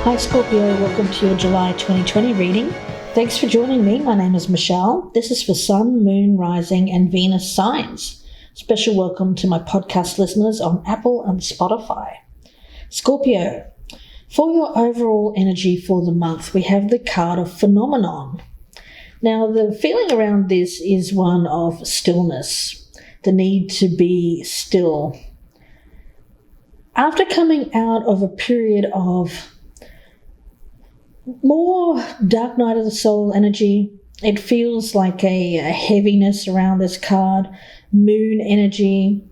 Hi Scorpio, welcome to your July 2020 reading. Thanks for joining me. My name is Michelle. This is for Sun, Moon, Rising and Venus signs. Special welcome to my podcast listeners on Apple and Spotify. Scorpio, for your overall energy for the month, we have the card of Phenomenon. Now, the feeling around this is one of stillness, the need to be still. After coming out of a period of more dark night of the soul energy, it feels like a heaviness around this card, moon energy,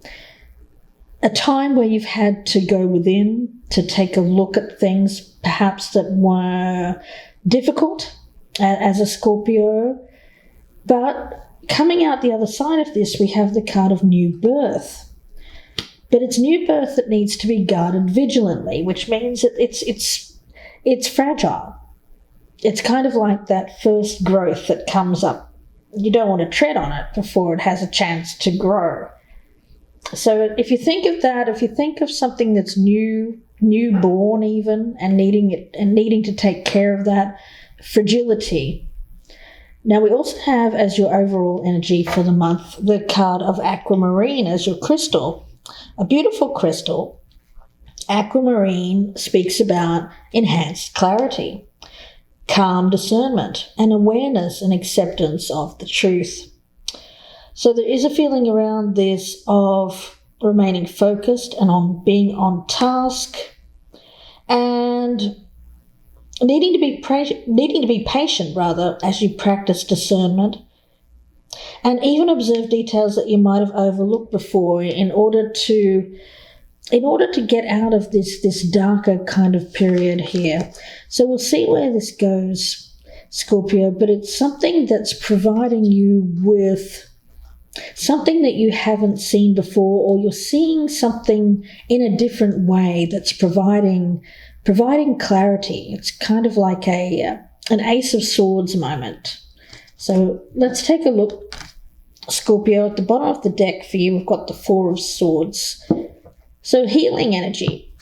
a time where you've had to go within to take a look at things perhaps that were difficult as a Scorpio. But coming out the other side of this, we have the card of new birth. But it's new birth that needs to be guarded vigilantly, which means that it's fragile. It's kind of like that first growth that comes up. You don't want to tread on it before it has a chance to grow. So if you think of that, if you think of something that's newborn even, and needing to take care of that fragility. Now we also have as your overall energy for the month the card of aquamarine as your crystal. A beautiful crystal. Aquamarine speaks about enhanced clarity, calm discernment, and awareness and acceptance of the truth. So there is a feeling around this of remaining focused and on being on task and needing to be patient as you practice discernment and even observe details that you might have overlooked before in order to get out of this darker kind of period here. So we'll see where this goes, Scorpio, but it's something that's providing you with something that you haven't seen before, or you're seeing something in a different way that's providing clarity. It's kind of like an Ace of Swords moment. So let's take a look, Scorpio. At the bottom of the deck for you, we've got the Four of Swords. So healing energy.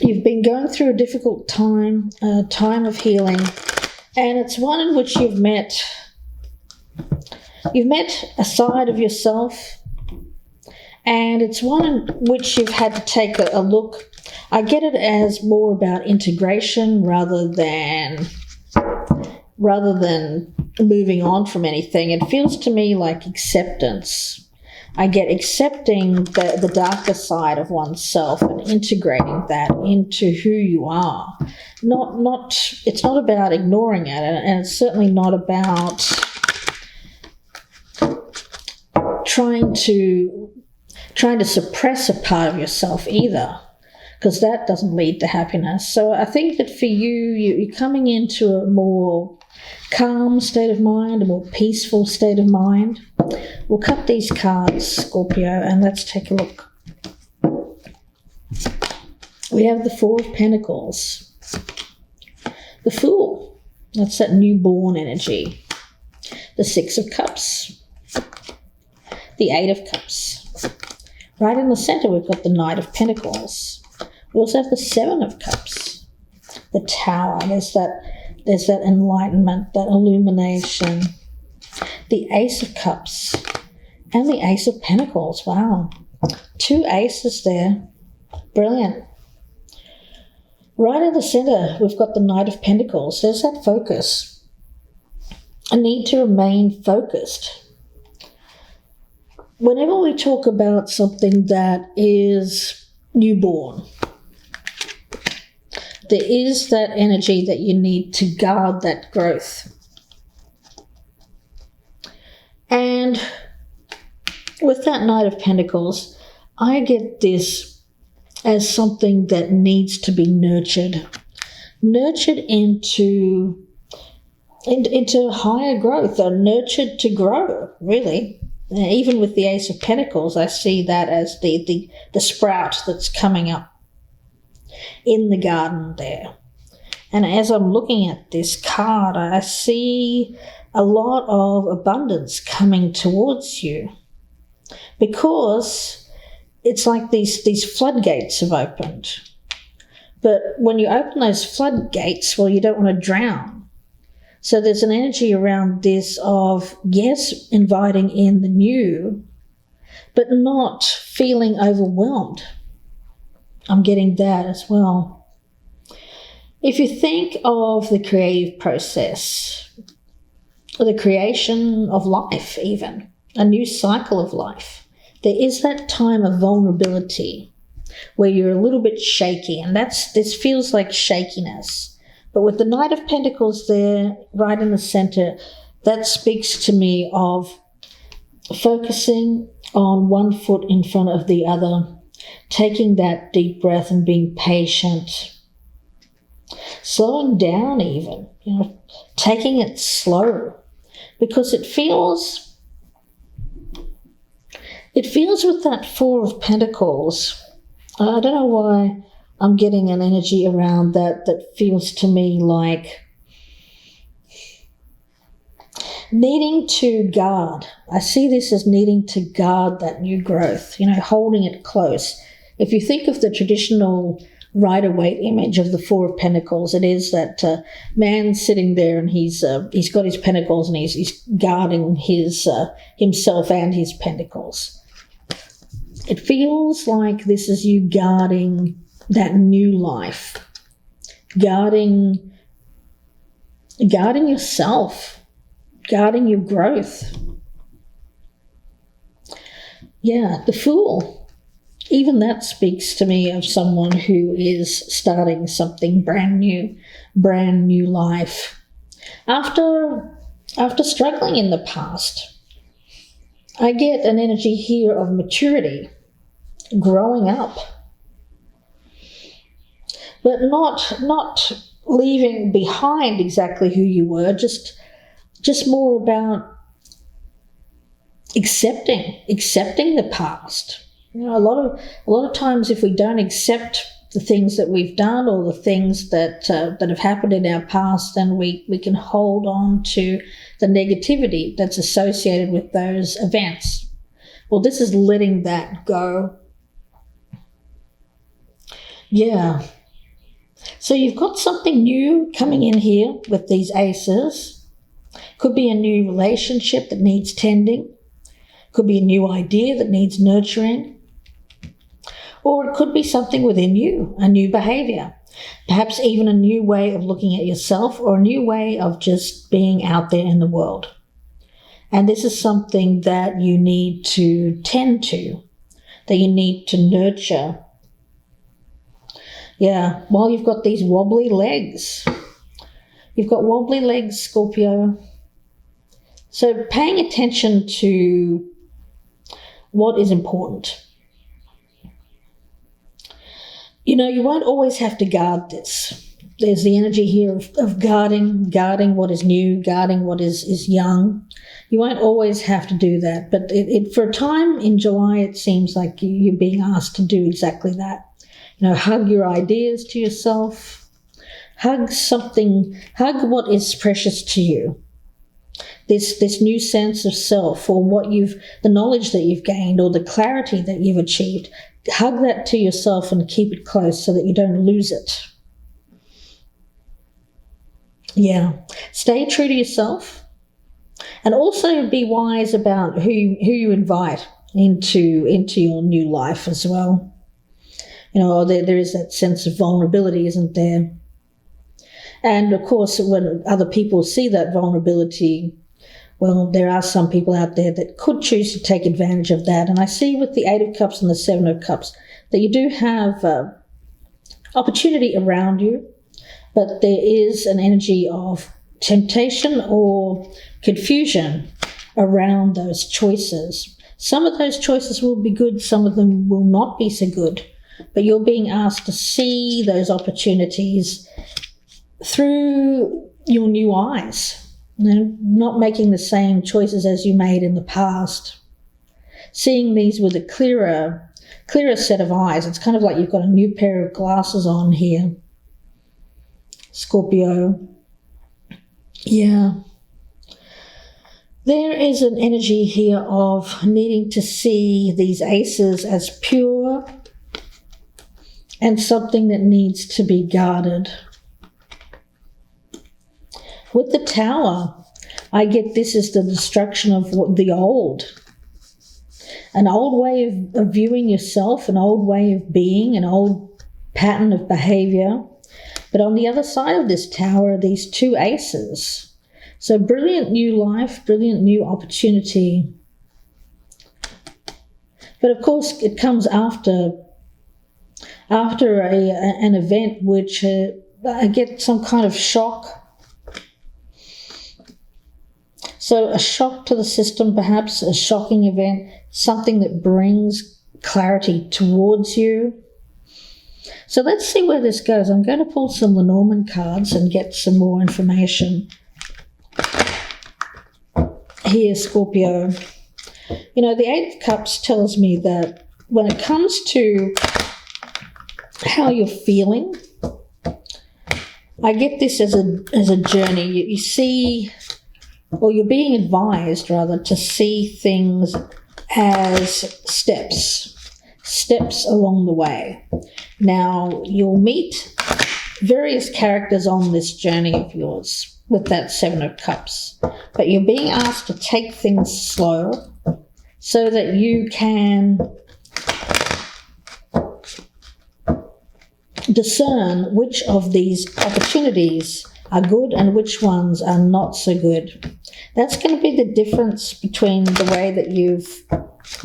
You've been going through a difficult time, a time of healing, and it's one in which you've met a side of yourself, and it's one in which you've had to take a look. I get it as more about integration rather than moving on from anything. It feels to me like acceptance. I get accepting the darker side of oneself and integrating that into who you are. It's not about ignoring it, and it's certainly not about trying to suppress a part of yourself either, because that doesn't lead to happiness. So I think that for you're coming into a more calm state of mind, a more peaceful state of mind. We'll cut these cards, Scorpio, and let's take a look. We have the Four of Pentacles. The Fool, that's that newborn energy. The Six of Cups. The Eight of Cups. Right in the center, we've got the Knight of Pentacles. We also have the Seven of Cups. The Tower, there's that enlightenment, that illumination. The Ace of Cups and the Ace of Pentacles. Wow. Two aces there. Brilliant. Right in the center, we've got the Knight of Pentacles. There's that focus. A need to remain focused. Whenever we talk about something that is newborn, there is that energy that you need to guard that growth. And with that Knight of Pentacles, I get this as something that needs to be nurtured into higher growth, or nurtured to grow, really. Even with the Ace of Pentacles, I see that as the sprout that's coming up in the garden there. And as I'm looking at this card, I see a lot of abundance coming towards you, because it's like these floodgates have opened. But when you open those floodgates, well, you don't want to drown. So there's an energy around this of, yes, inviting in the new, but not feeling overwhelmed. I'm getting that as well. If you think of the creative process, or the creation of life even, a new cycle of life, there is that time of vulnerability where you're a little bit shaky, and this feels like shakiness. But with the Knight of Pentacles there, right in the center, that speaks to me of focusing on one foot in front of the other, taking that deep breath and being patient, slowing down even, taking it slow, because it feels with that Four of Pentacles, I don't know why I'm getting an energy around that feels to me like needing to guard. I see this as needing to guard that new growth, holding it close. If you think of the traditional Rider-Waite image of the Four of Pentacles, it is that man sitting there, and he's got his pentacles, and he's guarding himself and his pentacles. It feels like this is you guarding that new life, guarding yourself, guarding your growth. Yeah, the Fool. Even that speaks to me of someone who is starting something brand new life. After struggling in the past, I get an energy here of maturity, growing up, but not leaving behind exactly who you were, just more about accepting the past. A lot of times, if we don't accept the things that we've done or the things that have happened in our past, then we can hold on to the negativity that's associated with those events. Well, this is letting that go. Yeah. So you've got something new coming in here with these aces. Could be a new relationship that needs tending. Could be a new idea that needs nurturing. Or it could be something within you, a new behavior, perhaps even a new way of looking at yourself, or a new way of just being out there in the world. And this is something that you need to tend to, that you need to nurture. Yeah, while you've got these wobbly legs. You've got wobbly legs, Scorpio. So paying attention to what is important. You won't always have to guard this. There's the energy here of guarding what is new, guarding what is young. You won't always have to do that. But for a time in July, it seems like you're being asked to do exactly that. Hug your ideas to yourself. Hug what is precious to you. This new sense of self, or the knowledge that you've gained, or the clarity that you've achieved. Hug that to yourself and keep it close so that you don't lose it. Yeah. Stay true to yourself, and also be wise about who you invite into your new life as well. There is that sense of vulnerability, isn't there? And of course, when other people see that vulnerability, well, there are some people out there that could choose to take advantage of that. And I see with the Eight of Cups and the Seven of Cups that you do have opportunity around you, but there is an energy of temptation or confusion around those choices. Some of those choices will be good, some of them will not be so good, but you're being asked to see those opportunities through your new eyes. Not making the same choices as you made in the past. Seeing these with a clearer set of eyes. It's kind of like you've got a new pair of glasses on here, Scorpio. Yeah. There is an energy here of needing to see these aces as pure and something that needs to be guarded. With the Tower, I get this as the destruction of the old. An old way of viewing yourself, an old way of being, an old pattern of behavior. But on the other side of this Tower are these two aces. So brilliant new life, brilliant new opportunity. But of course, it comes after an event which I get some kind of shock. So a shock to the system, perhaps a shocking event, something that brings clarity towards you. So let's see where this goes. I'm going to pull some Lenormand cards and get some more information. Here, Scorpio. You know, the Eight of Cups tells me that when it comes to how you're feeling, I get this as a journey. You see, or you're being advised, rather, to see things as steps along the way. Now, you'll meet various characters on this journey of yours with that Seven of Cups, but you're being asked to take things slow so that you can discern which of these opportunities are good and which ones are not so good. That's going to be the difference between the way that you've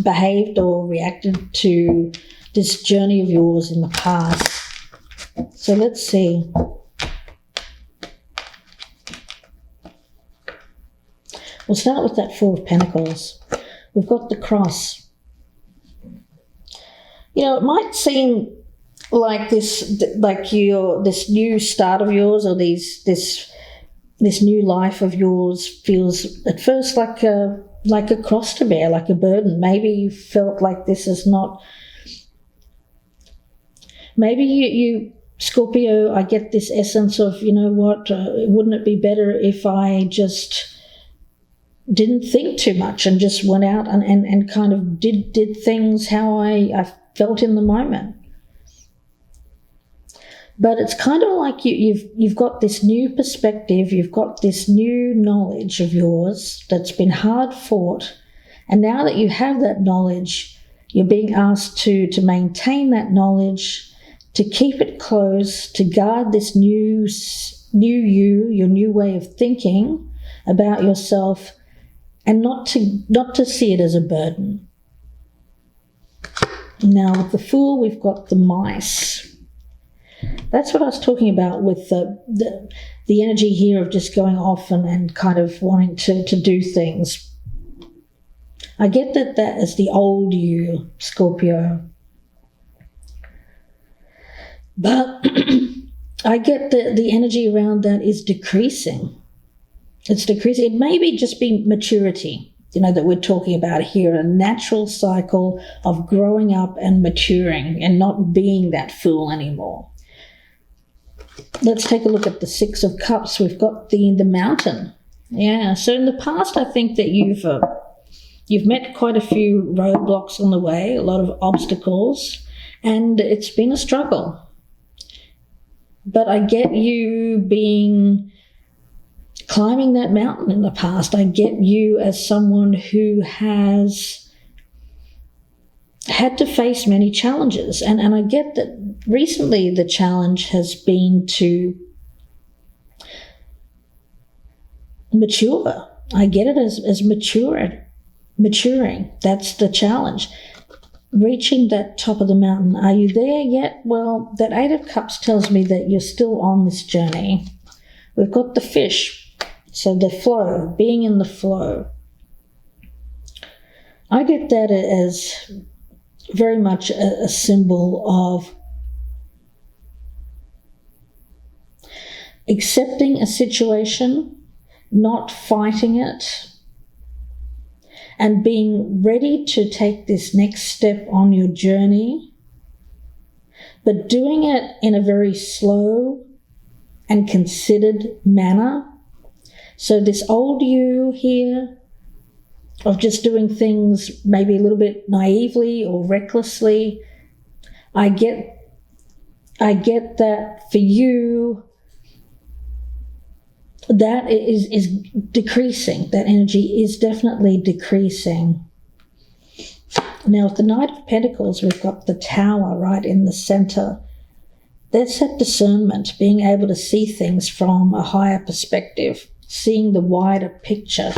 behaved or reacted to this journey of yours in the past. So let's see. We'll start with that Four of Pentacles. We've got the Cross. You know, it might seem like this new start of yours, or this new life of yours feels at first like a cross to bear, like a burden. Maybe you felt like this is not. Maybe you Scorpio, I get this essence of, you know what, wouldn't it be better if I just didn't think too much and just went out and kind of did things how I felt in the moment. But it's kind of like you've got this new perspective, you've got this new knowledge of yours that's been hard fought, and now that you have that knowledge, you're being asked to maintain that knowledge, to keep it close, to guard this new you, your new way of thinking about yourself, and not to see it as a burden. Now with the Fool, we've got the Mice. That's what I was talking about with the energy here of just going off and kind of wanting to do things. I get that as the old you, Scorpio. But I get the energy around that is decreasing. It's decreasing. It may just be maturity, you know, that we're talking about here, a natural cycle of growing up and maturing and not being that fool anymore. Let's take a look at the Six of Cups. We've got the Mountain. Yeah, so in the past, I think that you've met quite a few roadblocks on the way, a lot of obstacles, and it's been a struggle. But I get you climbing that mountain in the past. I get you as someone who has had to face many challenges. And I get that recently the challenge has been to mature. I get it as maturing. That's the challenge. Reaching that top of the mountain. Are you there yet? Well, that Eight of Cups tells me that you're still on this journey. We've got the Fish. So the flow, being in the flow. I get that as very much a symbol of accepting a situation, not fighting it, and being ready to take this next step on your journey, but doing it in a very slow and considered manner. So this old you here of just doing things maybe a little bit naively or recklessly, I get I get that for you, that is decreasing. That energy is definitely decreasing. Now, with the Knight of Pentacles, we've got the Tower right in the center. That's that discernment, being able to see things from a higher perspective, seeing the wider picture.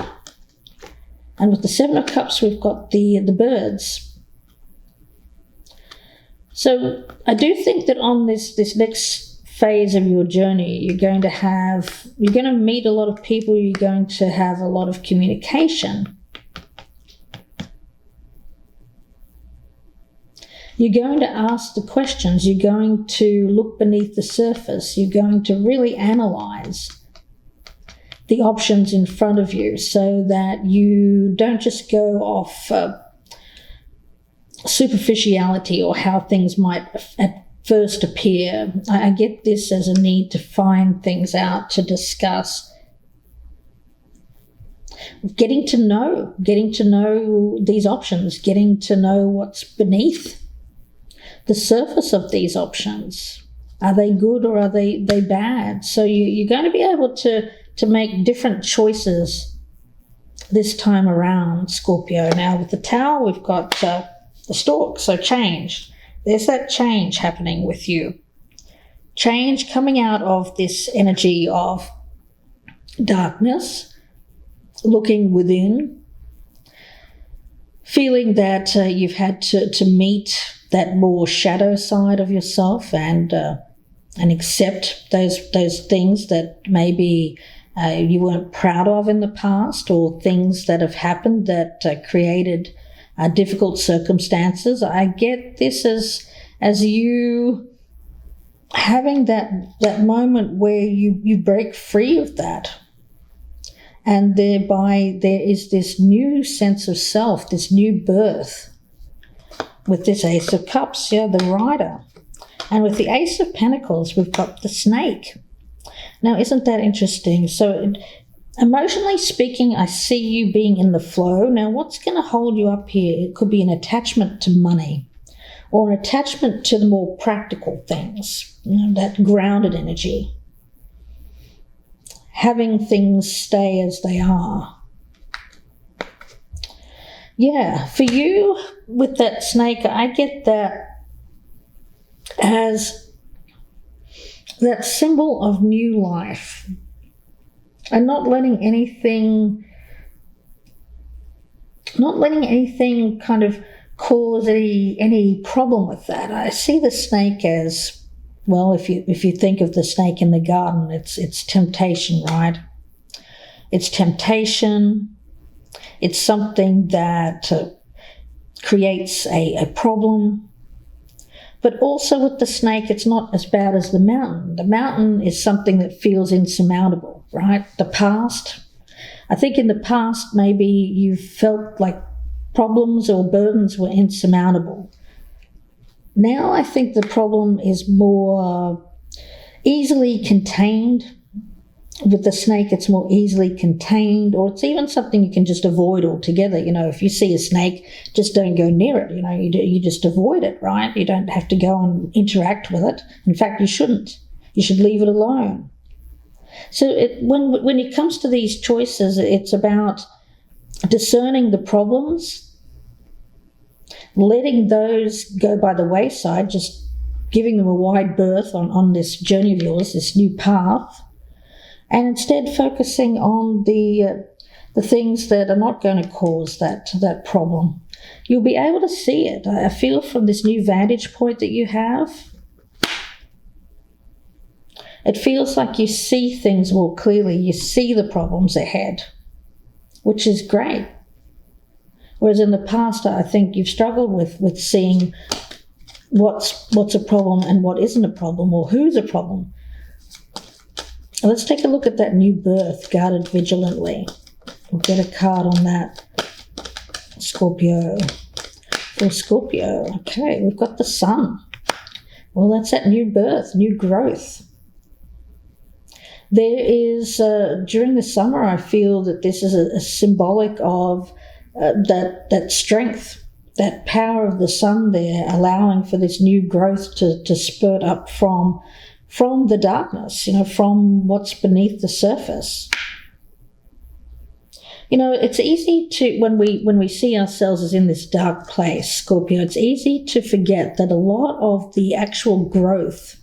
And with the Seven of Cups, we've got the birds. So I do think that on this next phase of your journey, you're going to meet a lot of people, you're going to have a lot of communication. You're going to ask the questions, you're going to look beneath the surface, you're going to really analyze the options in front of you so that you don't just go off superficiality or how things might at first appear. I get this as a need to find things out, to discuss, getting to know these options, getting to know what's beneath the surface of these options. Are they good or are they bad? So you're going to be able to make different choices this time around, Scorpio. Now, with the Tower, we've got the Stork, so change. There's that change happening with you. Change coming out of this energy of darkness, looking within, feeling that you've had to meet that more shadow side of yourself and accept those things that maybe you weren't proud of in the past, or things that have happened that created difficult circumstances. I get this as you having that moment where you break free of that, and thereby there is this new sense of self, this new birth. With this Ace of Cups, the Rider. And with the Ace of Pentacles, we've got the Snake. Now, isn't that interesting? So emotionally speaking, I see you being in the flow. Now, what's going to hold you up here? It could be an attachment to money, or an attachment to the more practical things, that grounded energy. Having things stay as they are. Yeah, for you, with that Snake, I get that as that symbol of new life, and not letting anything kind of cause any problem with that. I see the snake as, well, if you think of the snake in the garden, it's temptation, right? It's temptation. It's something that creates a problem. But also with the snake, it's not as bad as the mountain. The mountain is something that feels insurmountable, right? The past. I think in the past, maybe you felt like problems or burdens were insurmountable. Now I think the problem is more easily contained. With the snake, it's more easily contained, or it's even something you can just avoid altogether. If you see a snake, just don't go near it. You just avoid it, right? You don't have to go and interact with it. In fact, you shouldn't. You should leave it alone. So when it comes to these choices, it's about discerning the problems, letting those go by the wayside, just giving them a wide berth on this journey of yours, this new path, and instead focusing on the things that are not going to cause that problem. You'll be able to see it. I feel from this new vantage point that you have, it feels like you see things more clearly. You see the problems ahead, which is great. Whereas in the past, I think you've struggled with seeing what's a problem and what isn't a problem, or who's a problem. Let's take a look at that new birth, guarded vigilantly. We'll get a card on that, Scorpio. For Scorpio, okay, we've got the Sun. Well, that's that new birth, new growth. There is, during the summer, I feel that this is a symbolic of that strength, that power of the sun there, allowing for this new growth to spurt up from the darkness, from what's beneath the surface. It's easy to, when we see ourselves as in this dark place, Scorpio, it's easy to forget that a lot of the actual growth,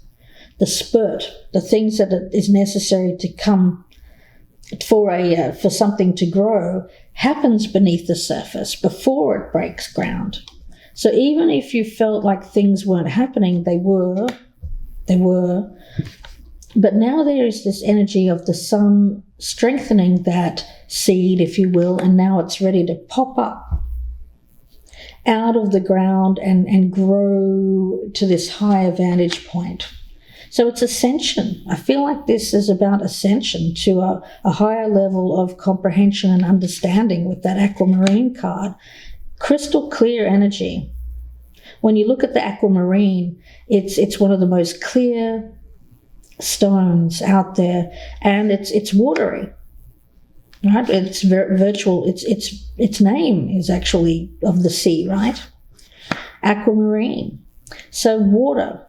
the spurt, the things that is necessary to come for something to grow, happens beneath the surface before it breaks ground. So even if you felt like things weren't happening, they were. But now there is this energy of the sun strengthening that seed, if you will, and now it's ready to pop up out of the ground and grow to this higher vantage point. So it's ascension. I feel like this is about ascension to a higher level of comprehension and understanding with that aquamarine card. Crystal clear energy. When you look at the aquamarine, it's one of the most clear stones out there, and it's watery. Right? It's virtual. Its name is actually of the sea, right? Aquamarine. So water.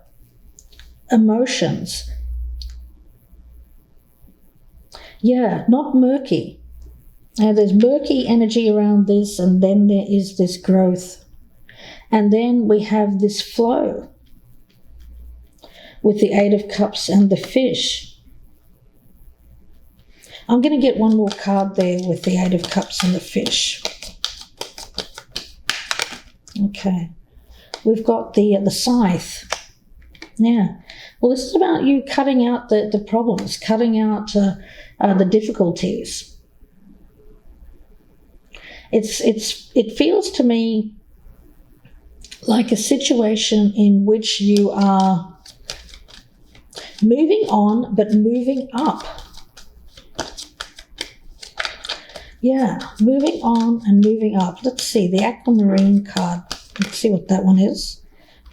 Emotions. Yeah, not murky. Now there's murky energy around this, and then there is this growth. And then we have this flow with the Eight of Cups and the fish. I'm going to get one more card there with the Eight of Cups and the fish. Okay. We've got the scythe. Yeah. Well, this is about you cutting out the problems, cutting out the difficulties. It feels to me like a situation in which you are moving on, but moving up. Yeah, moving on and moving up. Let's see, the aquamarine card. Let's see what that one is.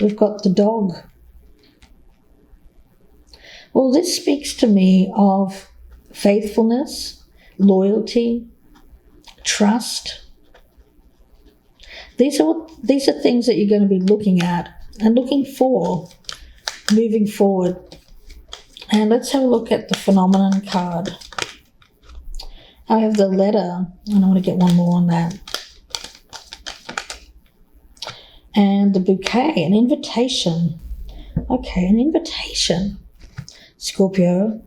We've got the dog. Well, this speaks to me of faithfulness, loyalty, trust. These are things that you're going to be looking at and looking for moving forward. And let's have a look at the phenomenon card. I have the letter, and I want to get one more on that. And the bouquet, an invitation. Okay, an invitation. Scorpio.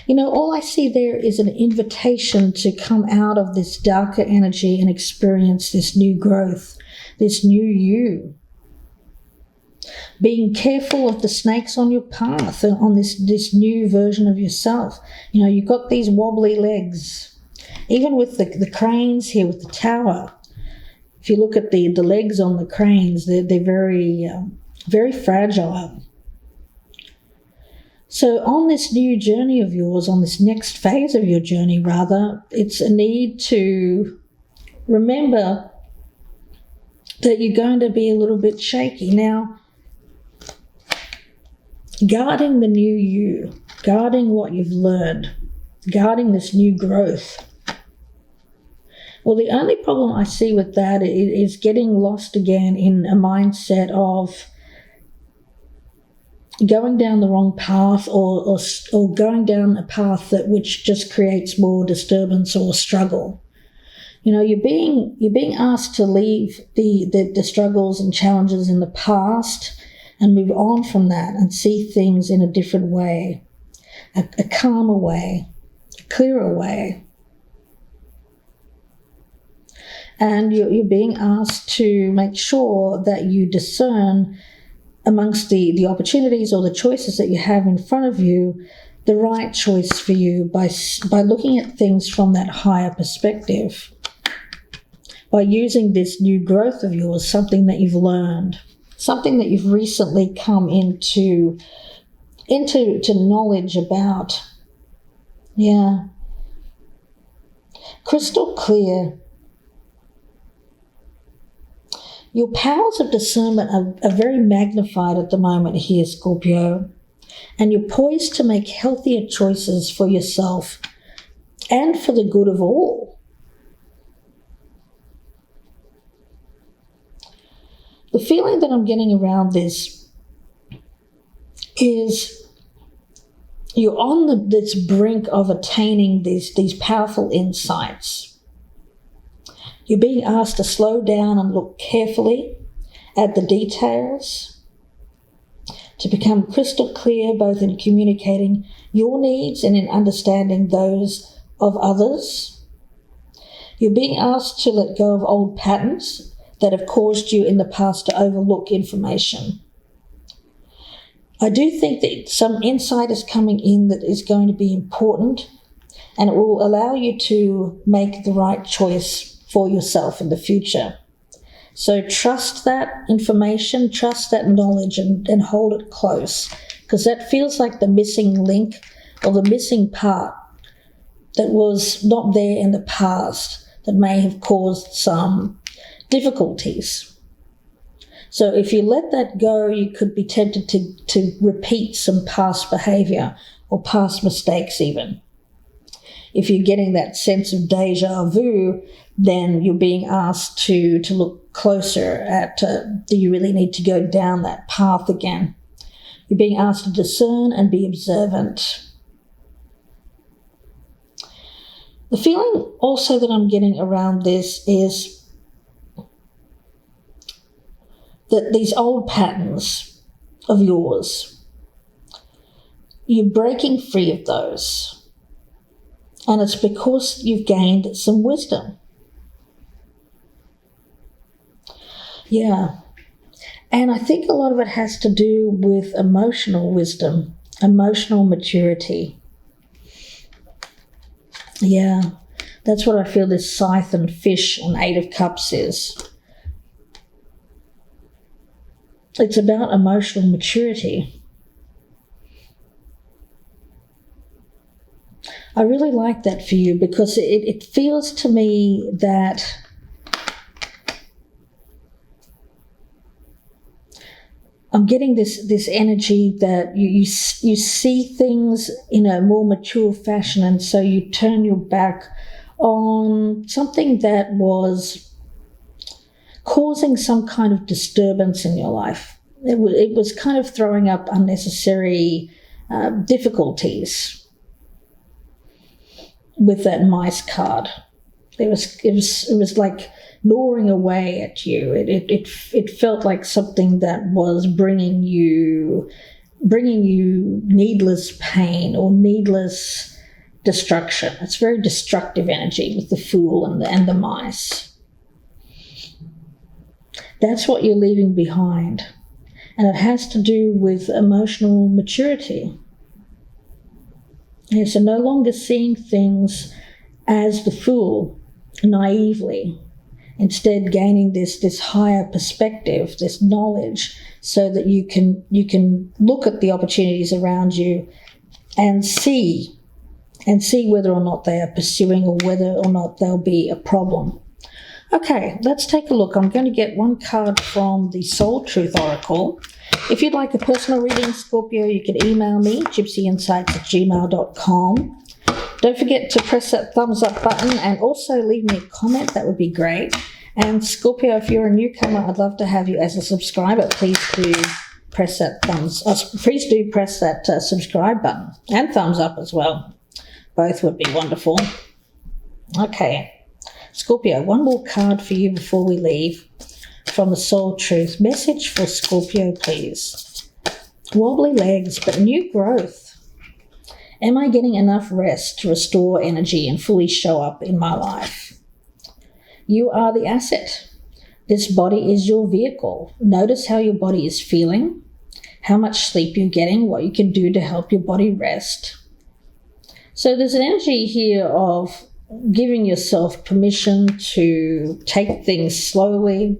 All I see there is an invitation to come out of this darker energy and experience this new growth, this new you. Being careful of the snakes on your path, on this new version of yourself. You've got these wobbly legs. Even with the cranes here, with the tower, if you look at the legs on the cranes, they're very, very fragile. So on this new journey of yours, on this next phase of your journey rather, it's a need to remember that you're going to be a little bit shaky. Now, guarding the new you, guarding what you've learned, guarding this new growth. Well, the only problem I see with that is getting lost again in a mindset of going down the wrong path or going down a path which just creates more disturbance or struggle. You're being asked to leave the struggles and challenges in the past and move on from that and see things in a different way, a calmer way, a clearer way. And you're being asked to make sure that you discern amongst the opportunities or the choices that you have in front of you, the right choice for you by looking at things from that higher perspective, by using this new growth of yours, something that you've learned, something that you've recently come into knowledge about. Yeah. Crystal clear. Your powers of discernment are very magnified at the moment here, Scorpio, and you're poised to make healthier choices for yourself and for the good of all. The feeling that I'm getting around this is you're on this brink of attaining these powerful insights. You're being asked to slow down and look carefully at the details, to become crystal clear both in communicating your needs and in understanding those of others. You're being asked to let go of old patterns that have caused you in the past to overlook information. I do think that some insight is coming in that is going to be important, and it will allow you to make the right choice for yourself in the future. So trust that information, trust that knowledge, and hold it close, because that feels like the missing link or the missing part that was not there in the past that may have caused some difficulties. So if you let that go, you could be tempted to repeat some past behavior or past mistakes even. If you're getting that sense of deja vu, then you're being asked to look closer at, do you really need to go down that path again? You're being asked to discern and be observant. The feeling also that I'm getting around this is that these old patterns of yours, you're breaking free of those. And it's because you've gained some wisdom. Yeah. And I think a lot of it has to do with emotional wisdom, emotional maturity. Yeah. That's what I feel this Scythe and Fish and Eight of Cups is. It's about emotional maturity. I really like that for you because it feels to me that I'm getting this energy that you see things in a more mature fashion, and so you turn your back on something that was causing some kind of disturbance in your life. It was kind of throwing up unnecessary difficulties with that mice card. It was like gnawing away at you. It felt like something that was bringing you needless pain or needless destruction. It's very destructive energy with the Fool and the mice. That's what you're leaving behind. And it has to do with emotional maturity. Yeah, so no longer seeing things as the Fool naively, instead gaining this higher perspective, this knowledge, so that you can look at the opportunities around you and see whether or not they are pursuing or whether or not they'll be a problem. Okay, let's take a look. I'm going to get one card from the Soul Truth Oracle. If you'd like a personal reading, Scorpio, you can email me, gypsyinsights@gmail.com. Don't forget to press that thumbs up button and also leave me a comment. That would be great. And Scorpio, if you're a newcomer, I'd love to have you as a subscriber. Please do press that subscribe button and thumbs up as well. Both would be wonderful. Okay. Scorpio, one more card for you before we leave from the Soul Truth. Message for Scorpio, please. Wobbly legs, but new growth. Am I getting enough rest to restore energy and fully show up in my life? You are the asset. This body is your vehicle. Notice how your body is feeling, how much sleep you're getting, what you can do to help your body rest. So there's an energy here of giving yourself permission to take things slowly,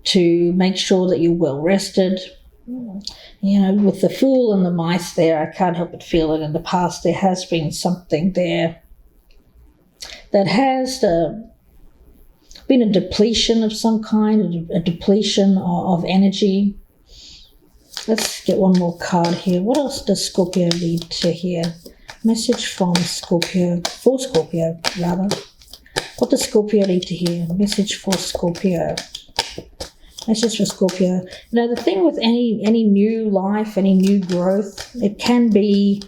to make sure that you're well rested. You know, with the Fool and the mice there, I can't help but feel it in the past. There has been something there that has been a depletion of some kind, a depletion of energy. Let's get one more card here. What else does Scorpio need to hear? Message from Scorpio, for Scorpio, rather. What does Scorpio need to hear? Message for Scorpio. That's just for Scorpio. The thing with any new life, any new growth, it can be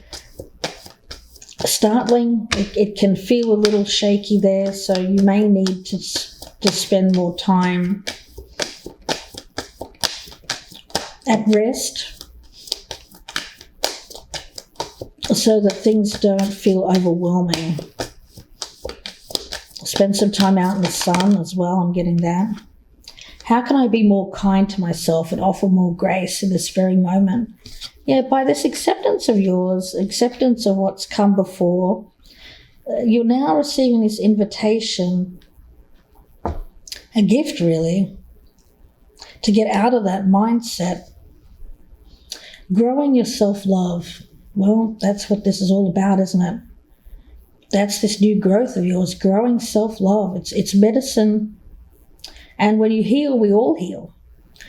startling. It can feel a little shaky there, so you may need to spend more time at rest so that things don't feel overwhelming. Spend some time out in the sun as well. I'm getting that. How can I be more kind to myself and offer more grace in this very moment? Yeah, by this acceptance of yours, acceptance of what's come before, you're now receiving this invitation, a gift really, to get out of that mindset. Growing your self-love. Well, that's what this is all about, isn't it? That's this new growth of yours, growing self-love. It's medicine. And when you heal, we all heal.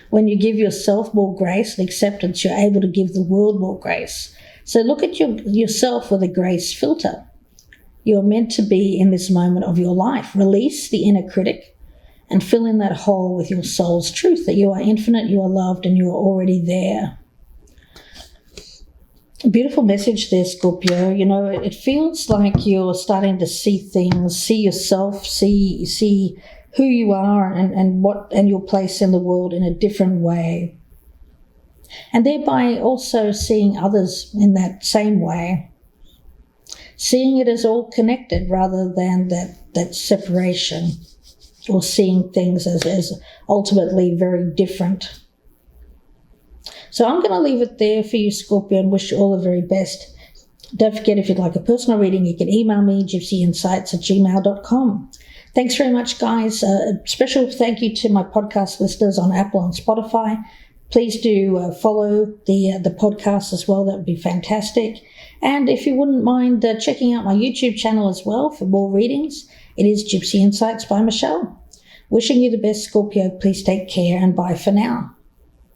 When you give yourself more grace and acceptance, you're able to give the world more grace. So look at yourself with a grace filter. You're meant to be in this moment of your life. Release the inner critic and fill in that hole with your soul's truth, that you are infinite, you are loved, and you are already there. A beautiful message there, Scorpio. It feels like you're starting to see things, see yourself, see who you are and your place in the world in a different way. And thereby also seeing others in that same way. Seeing it as all connected rather than that separation, or seeing things as ultimately very different. So I'm going to leave it there for you, Scorpio, and wish you all the very best. Don't forget, if you'd like a personal reading, you can email me, gypsyinsights@gmail.com. Thanks very much, guys. A special thank you to my podcast listeners on Apple and Spotify. Please do follow the podcast as well. That would be fantastic. And if you wouldn't mind checking out my YouTube channel as well for more readings, it is Gypsy Insights by Michelle. Wishing you the best, Scorpio. Please take care and bye for now.